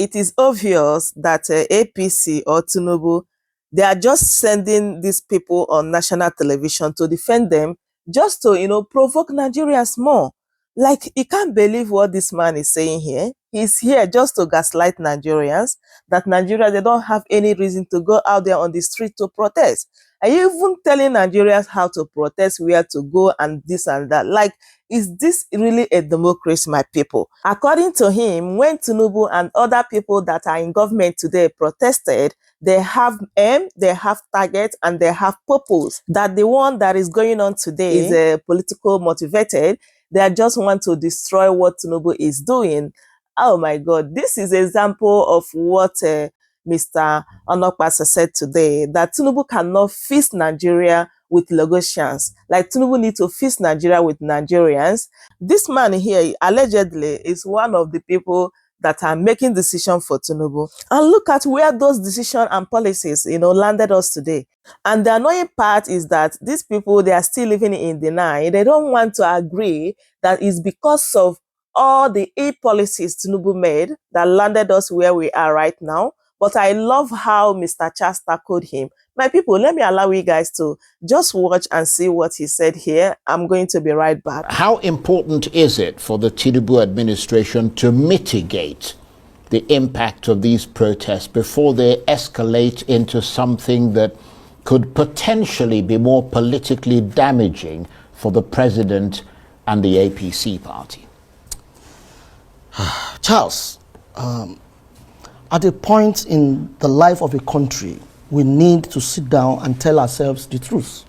it is obvious that APC or Tinubu, they are just sending these people on national television to defend them, just to, provoke Nigerians more. Like, you can't believe what this man is saying here. He's here just to gaslight Nigerians, that Nigeria, they don't have any reason to go out there on the street to protest. Are you even telling Nigerians how to protest, where to go, and this and that? Like, is this really a democracy, my people? According to him, when Tinubu and other people that are in government today protested, they have aim, they have target, and they have purpose. That the one that is going on today is political motivated. They just want to destroy what Tinubu is doing. Oh my God, this is an example of what Mr. Onokpasa said today, that Tinubu cannot fix Nigeria with Lagosians. Like, Tinubu needs to fix Nigeria with Nigerians. This man here, allegedly, is one of the people that are making decisions for Tinubu. And look at where those decisions and policies, landed us today. And the annoying part is that these people, they are still living in denial. They don't want to agree that it's because of all the policies Tinubu made that landed us where we are right now. But I love how Mr. Charles tackled him. My people, let me allow you guys to just watch and see what he said here. I'm going to be right back. How important is it for the Tinubu administration to mitigate the impact of these protests before they escalate into something that could potentially be more politically damaging for the president and the APC party? Charles, at a point in the life of a country, we need to sit down and tell ourselves the truth.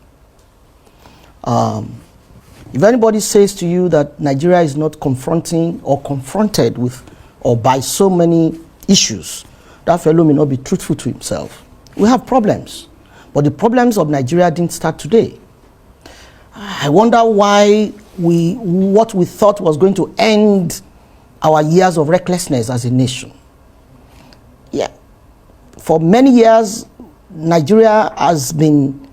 If anybody says to you that Nigeria is not confronting or confronted with or by so many issues, that fellow may not be truthful to himself. We have problems, but the problems of Nigeria didn't start today. I wonder why what we thought was going to end our years of recklessness as a nation. Yeah, for many years, Nigeria has been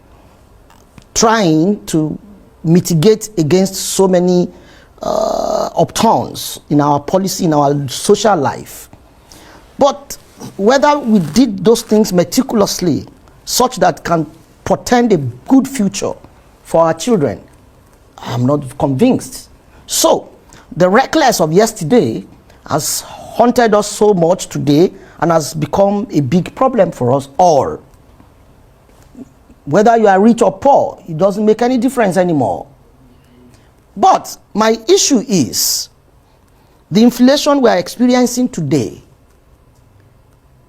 trying to mitigate against so many upturns in our policy, in our social life. But whether we did those things meticulously, such that can portend a good future for our children, I'm not convinced. So, the reckless of yesterday has haunted us so much today and has become a big problem for us all. Whether you are rich or poor, it doesn't make any difference anymore. But my issue is, the inflation we are experiencing today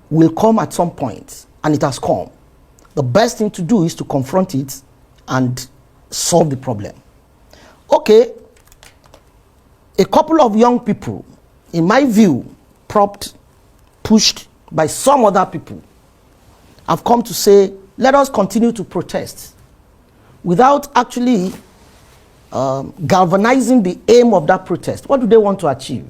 will come at some point, and it has come. The best thing to do is to confront it and solve the problem. Okay, a couple of young people, in my view, pushed by some other people, have come to say, let us continue to protest, without actually galvanizing the aim of that protest. What do they want to achieve?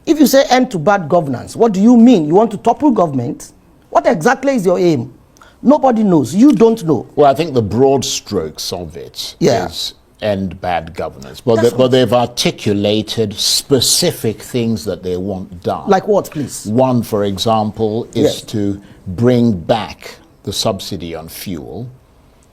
If you say end to bad governance, what do you mean? You want to topple government? What exactly is your aim? Nobody knows. You don't know. Well, I think the broad strokes of it is end bad governance. But they've articulated specific things that they want done. Like what, please? One, for example, is to bring back the subsidy on fuel.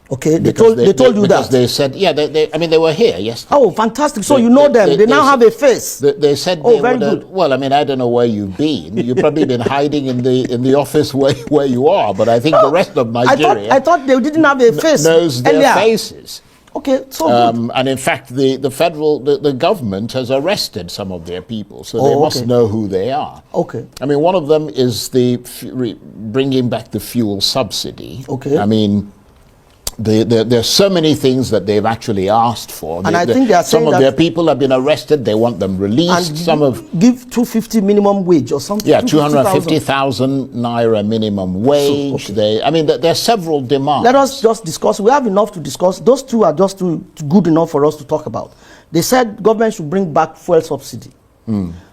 Okay, they told you that. Because they said, they were here yesterday. Oh, fantastic. So you know them. They now have a face. They said they very good. Well, I don't know where you've been. You've probably been hiding in the office where you are, but I think the rest of Nigeria... I thought they didn't have a face. ...knows their faces. Okay, so good. And in fact, the government has arrested some of their people, so they must know who they are. Okay. One of them is the bringing back the fuel subsidy. Okay. There's so many things that they've actually asked for. And I think they are saying some of their people have been arrested. They want them released. And give 250 minimum wage or something. Yeah, 250,000 naira minimum wage. So, there are several demands. Let us just discuss. We have enough to discuss. Those two are just too good enough for us to talk about. They said government should bring back fuel subsidy.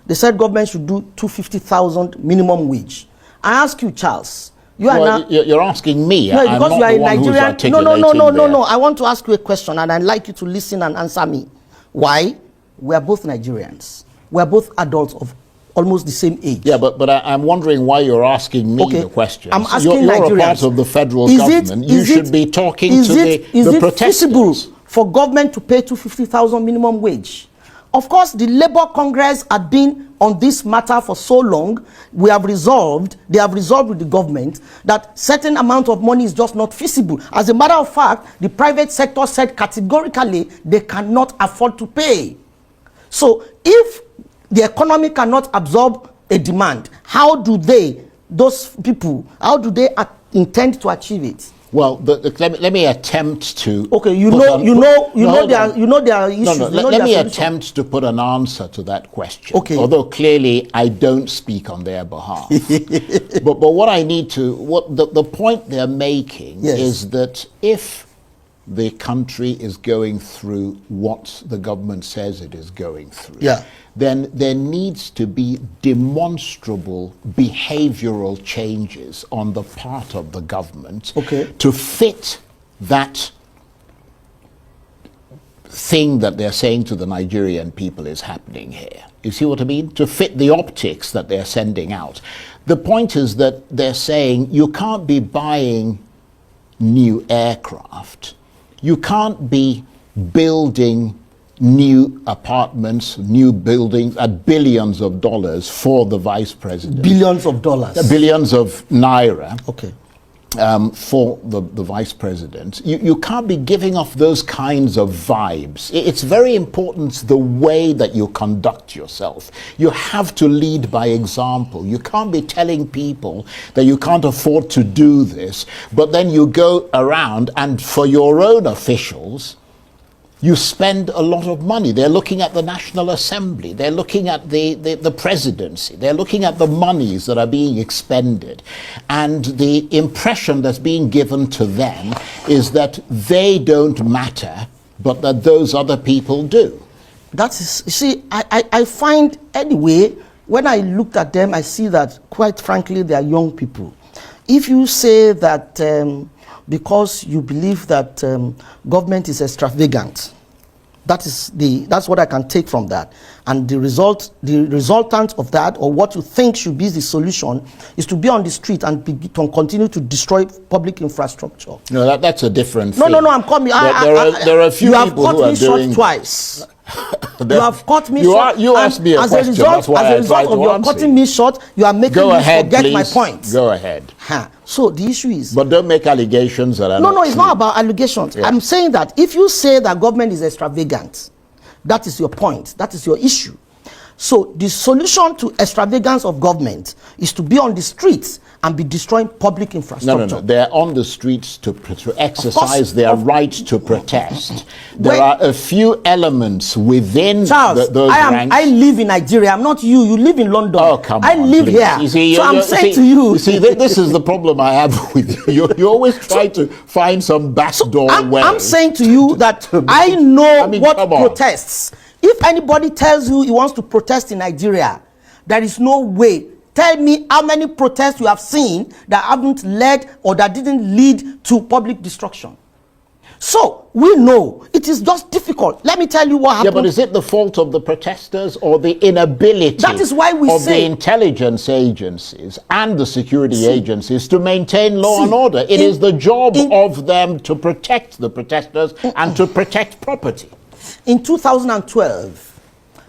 They said government should do 250,000 minimum wage. I ask you, Charles. You're asking me. No, because you are a Nigerian. No. I I want to ask you a question, and I'd like you to listen and answer me. Why? We are both Nigerians. We are both adults almost the same age. Yeah, but I'm wondering why you're asking me the question. I'm asking you're Nigerians. a part of the federal government. You should be talking to the protesters. Feasible for government to pay 250,000 minimum wage? Of course, the Labour Congress had been on this matter for so long. They have resolved with the government that certain amount of money is just not feasible. As a matter of fact, the private sector said categorically they cannot afford to pay. So if the economy cannot absorb a demand, how do those people intend to achieve it? Well, let me attempt to. Okay, there are issues. Let me attempt to put an answer to that question. Okay. Although clearly I don't speak on their behalf. but what I need to, the point they're making is that if the country is going through what the government says it is going through, then there needs to be demonstrable behavioral changes on the part of the government to fit that thing that they're saying to the Nigerian people is happening here. You see what I mean? To fit the optics that they're sending out. The point is that they're saying you can't be buying new aircraft. You can't be building new apartments, new buildings at billions of dollars for the vice president. Billions of dollars. Billions of naira. Okay. For the vice president. You can't be giving off those kinds of vibes. It's very important the way that you conduct yourself. You have to lead by example. You can't be telling people that you can't afford to do this, but then you go around and for your own officials, you spend a lot of money. They're looking at the National Assembly. They're looking at the presidency. They're looking at the monies that are being expended. And the impression that's being given to them is that they don't matter, but that those other people do. That is, you see, I find anyway, when I looked at them, I see that, quite frankly, they are young people. If you say that because you believe that government is extravagant, that's what I can take from that. And the resultant of that, or what you think should be the solution, is to be on the street and to continue to destroy public infrastructure. No, that's a different thing. No, I'm coming. There are a few people who are doing... You have caught me short twice. You have caught me short. You asked me a question. That's why I tried to answer. You are cutting me short. You are making me forget my point. Go ahead. So the issue is... But don't make allegations that are No, it's not about allegations. Yeah. I'm saying that if you say that government is extravagant, that is your point. That is your issue. So the solution to extravagance of government is to be on the streets and be destroying public infrastructure. No. They're on the streets to exercise their right to protest. There are a few elements within Charles, those ranks. I live in Nigeria. I'm not you. You live in London. Oh, come on. I live please. here. You see, so I'm saying to you. You see, this is the problem I have with you. You always try to find some backdoor way. I'm saying to you that I know what protests. If anybody tells you he wants to protest in Nigeria, there is no way. Tell me how many protests you have seen that haven't led or that didn't lead to public destruction. So we know it is just difficult. Let me tell you what happened. Yeah, but is it the fault of the protesters or the inability that is why we of say, the intelligence agencies and the security agencies to maintain law and order? It is the job of them to protect the protesters and to protect property. In 2012,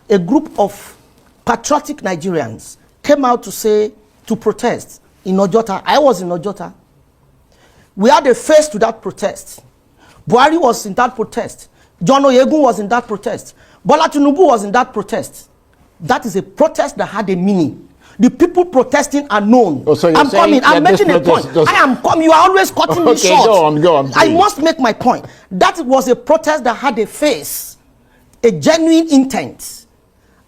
a group of patriotic Nigerians came out to protest in Ojota. I was in Ojota. We had a face to that protest. Buhari was in that protest. John Oyegun was in that protest. Bola Tinubu was in that protest. That is a protest that had a meaning. The people protesting are known. Oh, so I'm coming. I'm making a point. I am coming. You are always cutting me short. Go on. Please. I must make my point. That was a protest that had a face, a genuine intent.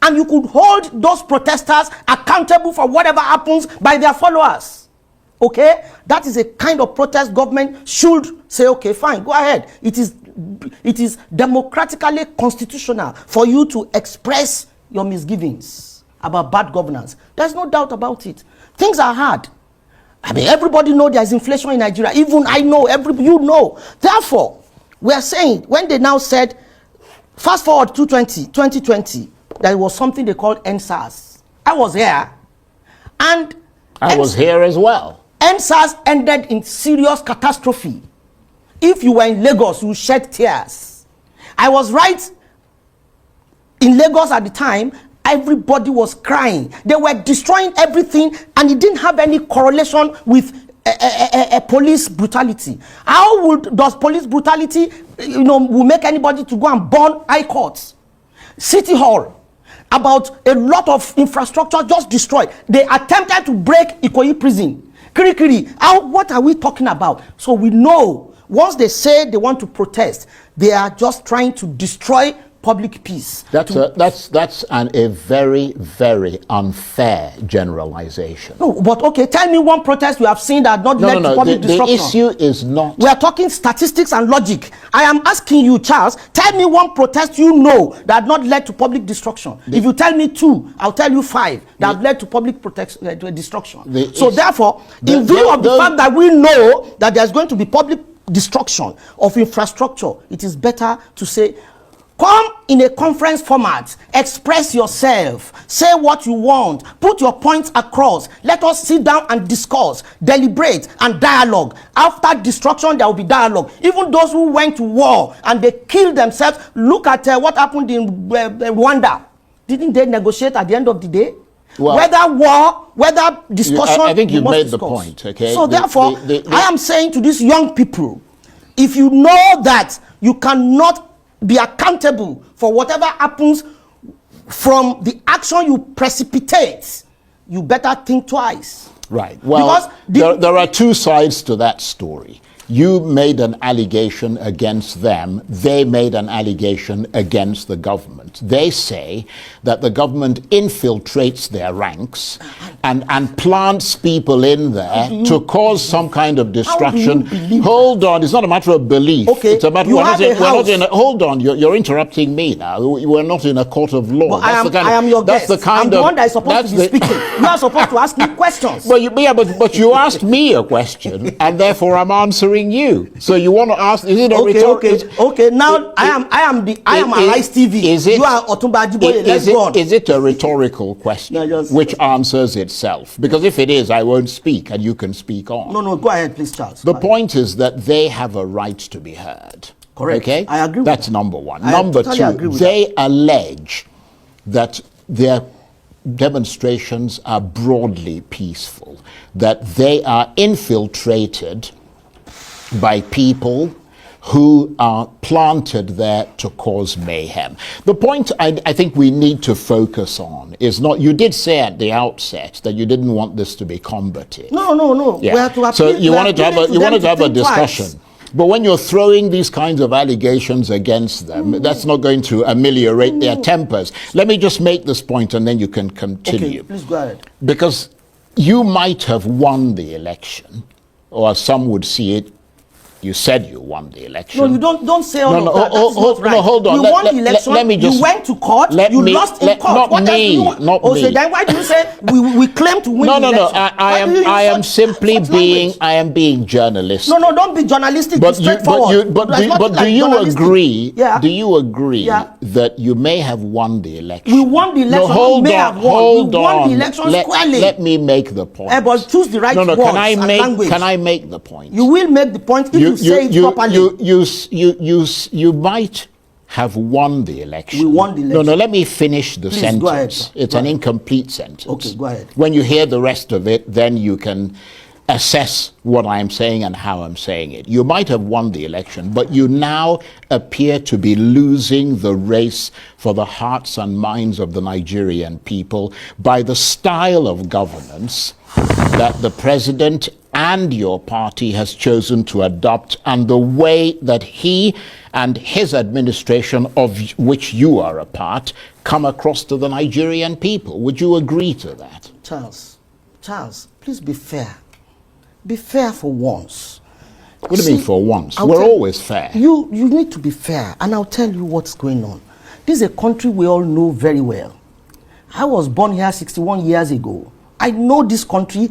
And you could hold those protesters accountable for whatever happens by their followers. Okay? That is a kind of protest government should say, okay, fine, go ahead. It is democratically constitutional for you to express your misgivings about bad governance. There's no doubt about it. Things are hard. I mean, everybody knows there's inflation in Nigeria. Even I know, you know. Therefore, we are saying, when they now said, fast forward to 2020, there was something they called NSAS. I was here. And I was here as well. NSAS ended in serious catastrophe. If you were in Lagos, you shed tears. I was right in Lagos at the time. Everybody was crying. They were destroying everything, and it didn't have any correlation with police brutality. How does police brutality, will make anybody to go and burn high courts, City Hall? About a lot of infrastructure just destroyed. They attempted to break Ikoyi prison. Kirikiri. What are we talking about? So we know once they say they want to protest, they are just trying to destroy public peace. That's a very, very unfair generalization. No, but okay, tell me one protest you have seen that not led to public destruction. The issue is not. We are talking statistics and logic. I am asking you, Charles, tell me one protest you know that not led to public destruction. If you tell me 2, I'll tell you 5 that have led to public destruction. So therefore, in view of the fact that we know that there's going to be public destruction of infrastructure, it is better to say, come in a conference format, express yourself, say what you want, put your points across, let us sit down and discuss, deliberate and dialogue. After destruction, there will be dialogue. Even those who went to war and they killed themselves, look at what happened in Rwanda. Didn't they negotiate at the end of the day? Well, whether war, whether discussion, I think you made the point, okay? So therefore, I am saying to these young people, if you know that you cannot be accountable for whatever happens from the action you precipitate, you better think twice. Right. Well, there are 2 sides to that story. You made an allegation against them. They made an allegation against the government. They say that the government infiltrates their ranks and plants people in there to cause some kind of destruction. Hold on, it's not a matter of belief. Okay, it's a matter hold on, you're interrupting me now. We're not in a court of law. Well, I am your guest. I'm the one that is supposed to be speaking. You are supposed to ask me questions. Well, but you asked me a question, and therefore I'm answering you. So you want to ask? Is it a rhetorical? Okay. Now I am Arise TV. You are Otumba Ajiboye. Let's go on. Is it a rhetorical question which answers itself? Because if it is, I won't speak, and you can speak on. No, go ahead, please, Charles. The point is that they have a right to be heard. Correct. Okay, I agree. That's number one. Number 2, they allege that their demonstrations are broadly peaceful, that they are infiltrated by people who are planted there to cause mayhem. The point I think we need to focus on is not, you did say at the outset that you didn't want this to be combative. No. Yeah. We have to so you wanted to have a discussion. Twice. But when you're throwing these kinds of allegations against them, that's not going to ameliorate their tempers. Let me just make this point and then you can continue. Okay, please go ahead. Because you might have won the election, or as some would see it, you said you won the election. No, you don't say all of that. That's not right. No, hold on. You won the election. Let me just, you went to court. You lost in court. Not me. Not me. So then why do you say we claim to win the election? I am simply being journalistic. No, don't be journalistic. But straightforward. Do you agree? Yeah. Do you agree that you may have won the election? We won the election. No, hold on. We won the election squarely. Let me make the point. But choose the right words and language. Can I make the point? You will make the point if you say it properly. You might have won the election. We won the election. No, let me finish the sentence. Go ahead, it's an incomplete sentence. Okay, go ahead. When you hear the rest of it, then you can assess what I'm saying and how I'm saying it. You might have won the election, but you now appear to be losing the race for the hearts and minds of the Nigerian people by the style of governance that the president and your party has chosen to adopt, and the way that he and his administration, of which you are a part, come across to the Nigerian people. Would you agree to that? Charles, please be fair. Be fair for once. What do you mean for once? We're always fair. You need to be fair, and I'll tell you what's going on. This is a country we all know very well. I was born here 61 years ago. I know this country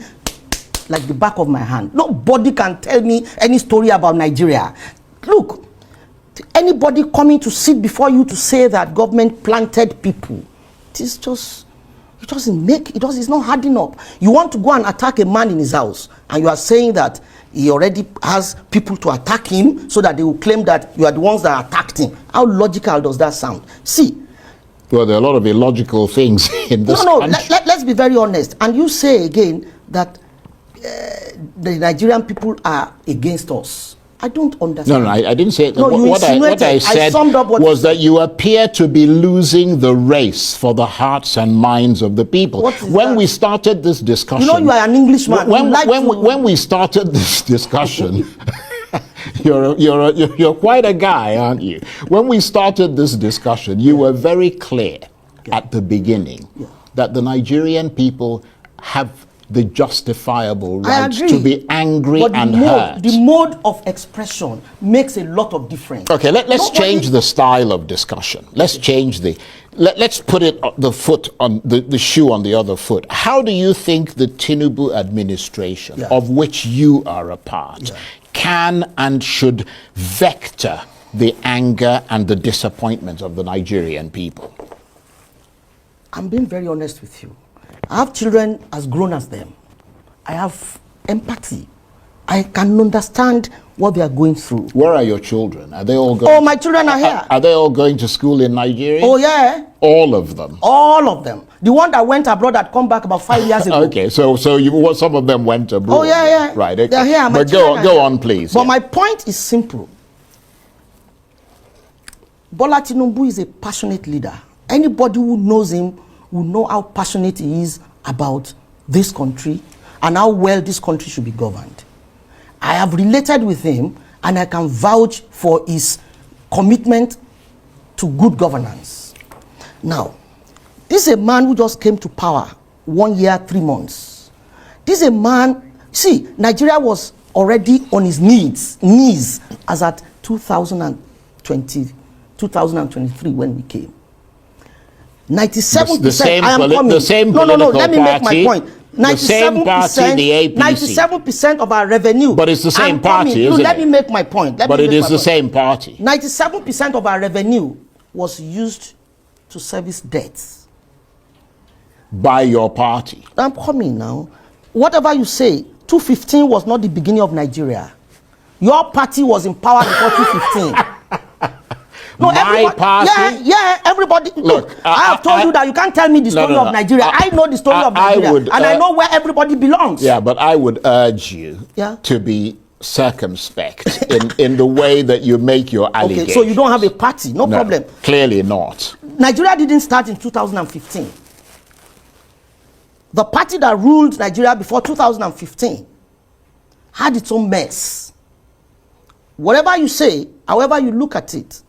like the back of my hand. Nobody can tell me any story about Nigeria. Look, anybody coming to sit before you to say that government planted people, it is just It doesn't make, it's not adding up. You want to go and attack a man in his house, and you are saying that he already has people to attack him so that they will claim that you are the ones that attacked him. How logical does that sound? See. Well, there are a lot of illogical things in this country. Let's be very honest. And you say again that the Nigerian people are against us. I don't understand. No, I didn't say it. No, what I said was that you appear to be losing the race for the hearts and minds of the people. When we started this discussion... You know you are an Englishman. When we started this discussion... You're quite a guy, aren't you? When we started this discussion, you were very clear at the beginning that the Nigerian people have the justifiable right to be angry and hurt. The mode of expression makes a lot of difference. Okay, let's change the style of discussion. Let's change let's put it the foot on the shoe on the other foot. How do you think the Tinubu administration, of which you are a part, can and should vector the anger and the disappointment of the Nigerian people? I'm being very honest with you. I have children as grown as them. I have empathy. I can understand what they are going through. Where are your children? Are they all going? Oh, my children are here. Are they all going to school in Nigeria? Oh, yeah. All of them? All of them. The one that went abroad had come back about 5 years ago. Okay, so some of them went abroad. Oh, yeah. Right, okay. They're here. But go on, please. But my point is simple. Bola Tinubu is a passionate leader. Anybody who knows him will know how passionate he is about this country and how well this country should be governed. I have related with him, and I can vouch for his commitment to good governance. Now, this is a man who just came to power 1 year, 3 months. This is a man, see, Nigeria was already on his knees as at 2023 when we came. 97%. I am coming. The same no. political Let me make my party, point. 97%, the APC. 97% of our revenue. But it's the same party, isn't it? Let me make my point. But it is the same party. 97% of our revenue was used to service debts. By your party. I'm coming now. Whatever you say, 2015 was not the beginning of Nigeria. Your party was in power before 2015. No, my party? Everybody. Look, I have told you that you can't tell me the story of Nigeria. I know the story of Nigeria, and I know where everybody belongs. Yeah, but I would urge you to be circumspect in the way that you make your allegations. Okay, so you don't have a party, no problem. Clearly not. Nigeria didn't start in 2015. The party that ruled Nigeria before 2015 had its own mess. Whatever you say, however you look at it,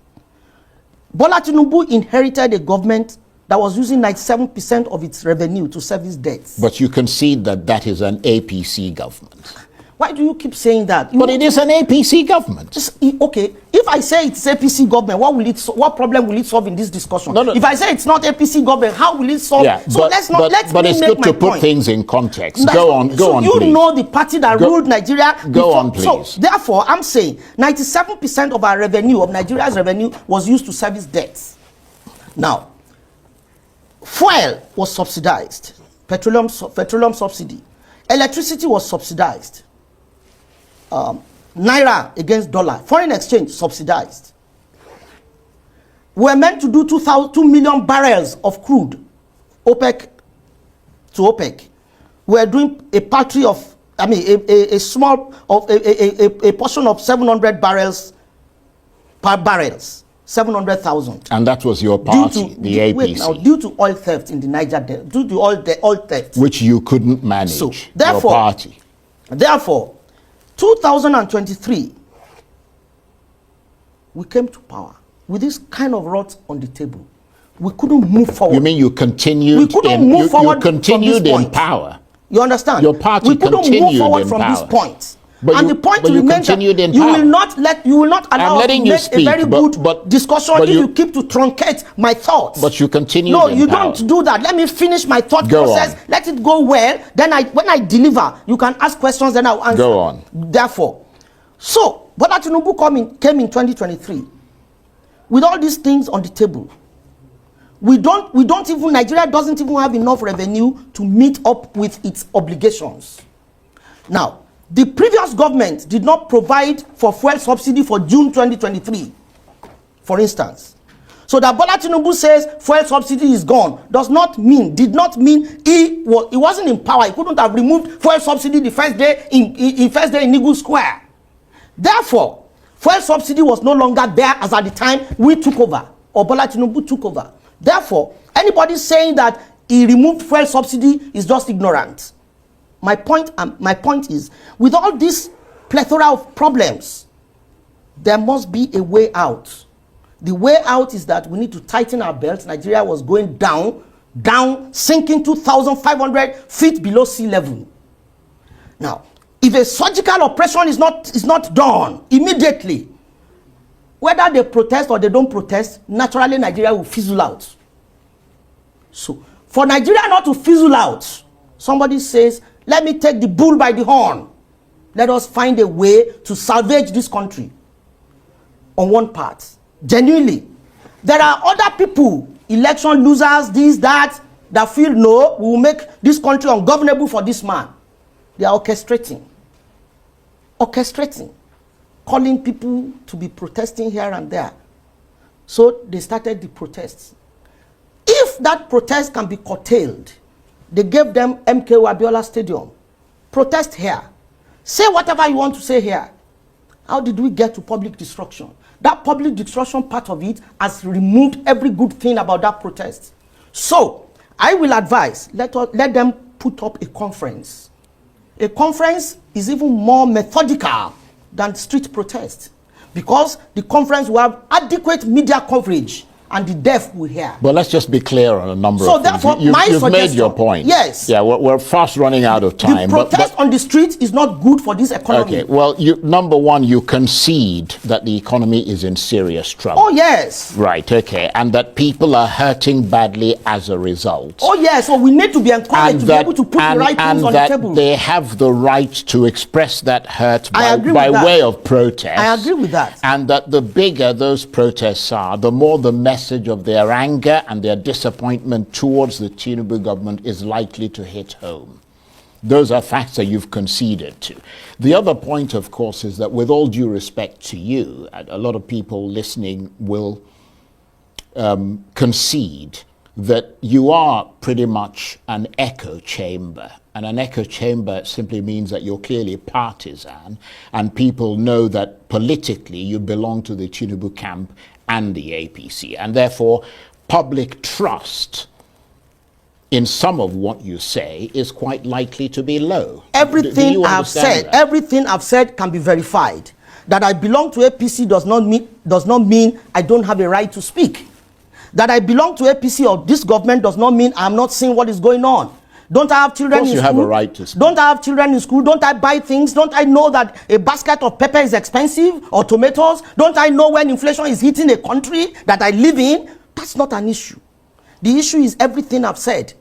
Bola Tinubu inherited a government that was using 97% of its revenue to service debts. But you concede that that is an APC government. Why do you keep saying that? But it is an APC government. Okay, if I say it's APC government, what problem will it solve in this discussion? No. If I say it's not APC government, how will it solve? Yeah, so let's it's good to put things in context. Go on, you please. know the party that ruled Nigeria before. Go on, please. So therefore, I'm saying 97% of our revenue, of Nigeria's revenue, was used to service debts. Now, fuel was subsidized, petroleum subsidy, electricity was subsidized. Naira against dollar, foreign exchange subsidized. We were meant to do 2 million barrels of crude, OPEC to OPEC. We are doing a portion of 700 barrels per barrels, 700,000. And that was your party, the APC. Wait now, due to oil theft in the Niger Delta, due to oil theft, which you couldn't manage. So therefore, your party. Therefore, 2023, we came to power with this kind of rot on the table. We couldn't move forward. You mean you continued? We couldn't move forward. You continued in power. You understand? Your party we couldn't move forward from power. this point. But the point remains that you will not allow us to make a very good discussion if you keep to truncate my thoughts. But you continue. No, you don't do that. Let me finish my thought process. Let it go well. Then when I deliver, you can ask questions. Then I'll answer. Go on. Therefore, so Bola Tinubu came in 2023 with all these things on the table. Nigeria doesn't even have enough revenue to meet up with its obligations. Now, the previous government did not provide for fuel subsidy for June 2023, for instance. So that Bola Tinubu says fuel subsidy is gone did not mean he wasn't in power. He couldn't have removed fuel subsidy the first day in Eagle Square. Therefore, fuel subsidy was no longer there as at the time we took over, or Bola Tinubu took over. Therefore, anybody saying that he removed fuel subsidy is just ignorant. My point is, with all this plethora of problems, there must be a way out. The way out is that we need to tighten our belts. Nigeria was going down, sinking 2,500 feet below sea level. Now, if a surgical operation is not done immediately, whether they protest or they don't protest, naturally Nigeria will fizzle out. So, for Nigeria not to fizzle out, somebody says, let me take the bull by the horn. Let us find a way to salvage this country. On one part, genuinely. There are other people, election losers, this, that feel, no, we will make this country ungovernable for this man. They are orchestrating, calling people to be protesting here and there. So they started the protests. If that protest can be curtailed, they gave them MKO Abiola Stadium. Protest here. Say whatever you want to say here. How did we get to public destruction? That public destruction part of it has removed every good thing about that protest. So, I will advise, let them put up a conference. A conference is even more methodical than street protest, because the conference will have adequate media coverage and the deaf will hear. But let's just be clear on a number of things. So therefore, You've made your point. Yes. Yeah, we're fast running out of time. The protest on the street is not good for this economy. Okay, well, number one, you concede that the economy is in serious trouble. Oh, yes. Right, okay, and that people are hurting badly as a result. Oh, yes, so we need to be encouraged to be able to put the right things on the table. And that they have the right to express that hurt by way of protest. I agree with that. And that the bigger those protests are, the more the message of their anger and their disappointment towards the Tinubu government is likely to hit home. Those are facts that you've conceded to. The other point, of course, is that with all due respect to you, a lot of people listening will concede that you are pretty much an echo chamber. And an echo chamber simply means that you're clearly partisan, and people know that politically you belong to the Tinubu camp and the APC. And therefore, public trust in some of what you say is quite likely to be low. Everything I've said can be verified. That I belong to APC does not mean I don't have a right to speak. That I belong to APC or this government does not mean I'm not seeing what is going on. Don't I have children in school? Of course you have a right to speak. Don't I have children in school? Don't I buy things? Don't I know that a basket of pepper is expensive, or tomatoes? Don't I know when inflation is hitting a country that I live in? That's not an issue. The issue is everything I've said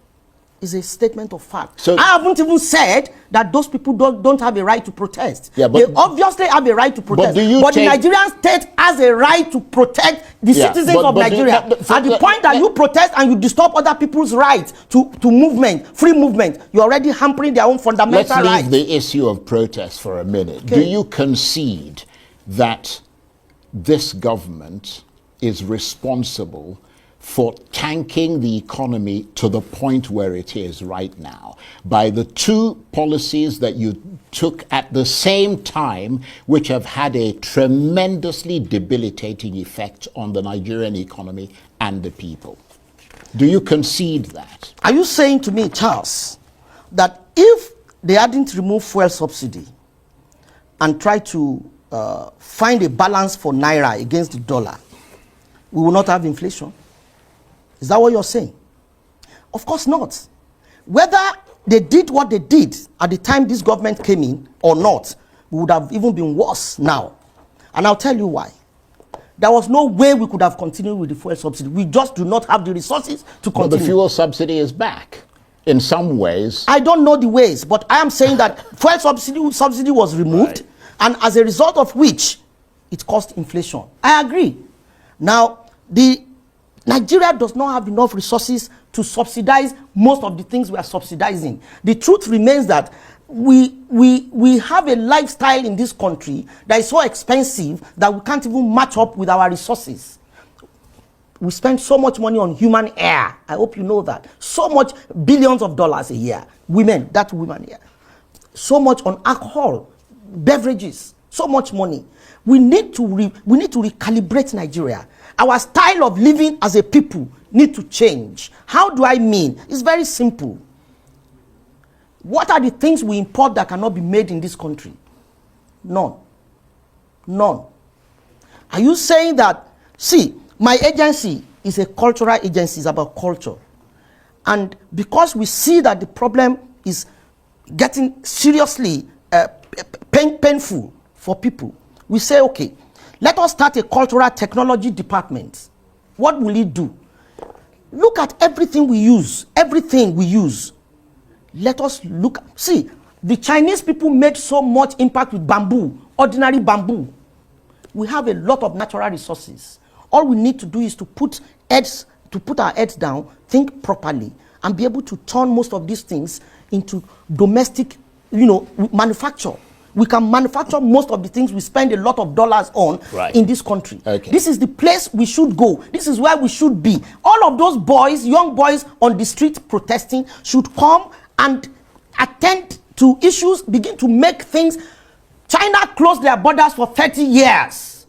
is a statement of fact. So I haven't even said that those people don't have a right to protest. Yeah, but they obviously have a right to protest. But the Nigerian state has a right to protect the citizens of Nigeria. At the point that you protest and you disturb other people's rights to movement, free movement, you're already hampering their own fundamental rights. Let's leave the issue of protest for a minute. Okay. Do you concede that this government is responsible for tanking the economy to the point where it is right now by the two policies that you took at the same time, which have had a tremendously debilitating effect on the Nigerian economy and the people? Do you concede that? Are you saying to me, Charles, that if they hadn't removed fuel subsidy and tried to find a balance for Naira against the dollar, we will not have inflation? Is that what you're saying? Of course not. Whether they did what they did at the time this government came in or not, we would have even been worse now. And I'll tell you why. There was no way we could have continued with the fuel subsidy. We just do not have the resources to continue. But the fuel subsidy is back in some ways. I don't know the ways, but I am saying that fuel subsidy was removed, and as a result of which, it caused inflation. I agree. Now, the Nigeria does not have enough resources to subsidize most of the things we are subsidizing. The truth remains that we have a lifestyle in this country that is so expensive that we can't even match up with our resources. We spend so much money on human air. I hope you know that. So much, billions of dollars a year. Women here. So much on alcohol, beverages, so much money. We need to recalibrate Nigeria. Our style of living as a people need to change. How do I mean? It's very simple. What are the things we import that cannot be made in this country? None. None. Are you saying that, see, my agency is a cultural agency, it's about culture. And because we see that the problem is getting seriously painful for people, we say, okay, let us start a cultural technology department. What will it do? Look at everything we use, Let us look, see, the Chinese people made so much impact with bamboo, ordinary bamboo. We have a lot of natural resources. All we need to do is to put our heads down, think properly, and be able to turn most of these things into domestic, manufacture. We can manufacture most of the things we spend a lot of dollars on in this country. Okay. This is the place we should go. This is where we should be. All of those boys, young boys on the street protesting should come and attend to issues, begin to make things. China closed their borders for 30 years.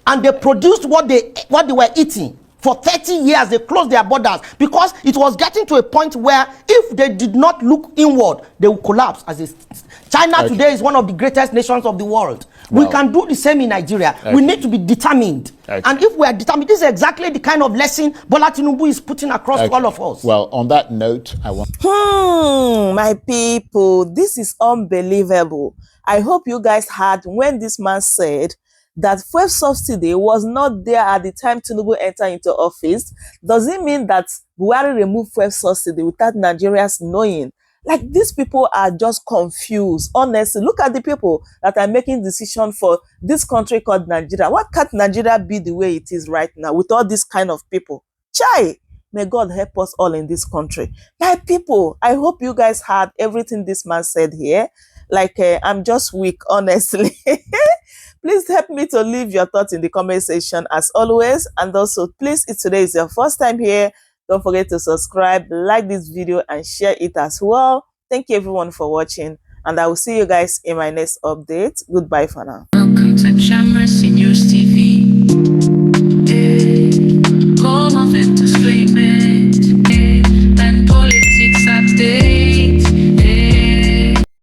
And they produced what they were eating. For 30 years, they closed their borders because it was getting to a point where if they did not look inward, they would collapse. China today is one of the greatest nations of the world. Well, we can do the same in Nigeria. We need to be determined. And if we are determined, this is exactly the kind of lesson Bola Tinubu is putting across to all of us. Well, on that note, I want... My people, this is unbelievable. I hope you guys heard when this man said that fuel subsidy was not there at the time Tinubu entered into office. Does it mean that Buhari removed fuel subsidy without Nigerians knowing? Like, these people are just confused. Honestly, look at the people that are making decisions for this country called Nigeria. Why can't Nigeria be the way it is right now with all these kind of people? Chai! May God help us all in this country. My people, I hope you guys heard everything this man said here. Like, I'm just weak, honestly. Please help me to leave your thoughts in the comment section as always. And also, please, if today is your first time here, don't forget to subscribe, like this video, and share it as well. Thank you everyone for watching. And I will see you guys in my next update. Goodbye for now. Welcome to Shammer Seniors TV. Call off it.